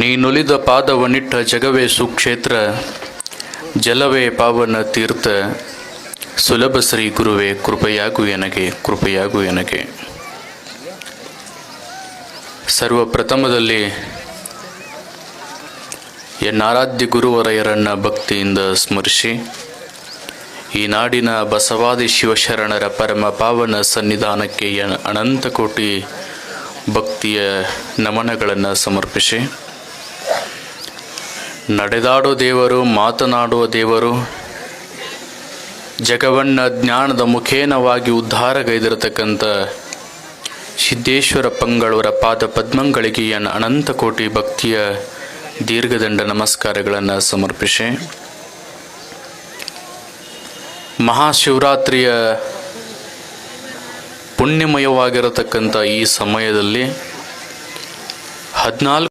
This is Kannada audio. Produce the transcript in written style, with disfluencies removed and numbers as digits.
ನೀನುಲಿದ ಪಾದವನಿಟ್ಟ ಜಗವೇ ಸುಕ್ಷೇತ್ರ, ಜಲವೇ ಪಾವನ ತೀರ್ಥ, ಸುಲಭ ಶ್ರೀ ಗುರುವೇ ಕೃಪೆಯಾಗು ಎನಗೆ. ಸರ್ವಪ್ರಥಮದಲ್ಲಿ ಎನ್ನಾರಾಧ್ಯ ಗುರುವರಯರನ್ನು ಭಕ್ತಿಯಿಂದ ಸ್ಮರಿಸಿ, ಈ ನಾಡಿನ ಬಸವಾದಿ ಶಿವಶರಣರ ಪರಮ ಪಾವನ ಸನ್ನಿಧಾನಕ್ಕೆ ಅನಂತ ಕೋಟಿ ಭಕ್ತಿಯ ನಮನಗಳನ್ನು ಸಮರ್ಪಿಸಿ, ನಡೆದಾಡೋ ದೇವರು, ಮಾತನಾಡುವ ದೇವರು, ಜಗವನ್ನ ಜ್ಞಾನದ ಮುಖೇನವಾಗಿ ಉದ್ಧಾರಗೈದಿರತಕ್ಕಂಥ ಸಿದ್ದೇಶ್ವರ ಪಂಗಳವರ ಪಾದ ಪದ್ಮಗಳಿಗೆ ಅನಂತ ಕೋಟಿ ಭಕ್ತಿಯ ದೀರ್ಘದಂಡ ನಮಸ್ಕಾರಗಳನ್ನು ಸಮರ್ಪಿಸಿ, ಮಹಾಶಿವರಾತ್ರಿಯ ಪುಣ್ಯಮಯವಾಗಿರತಕ್ಕಂಥ ಈ ಸಮಯದಲ್ಲಿ 14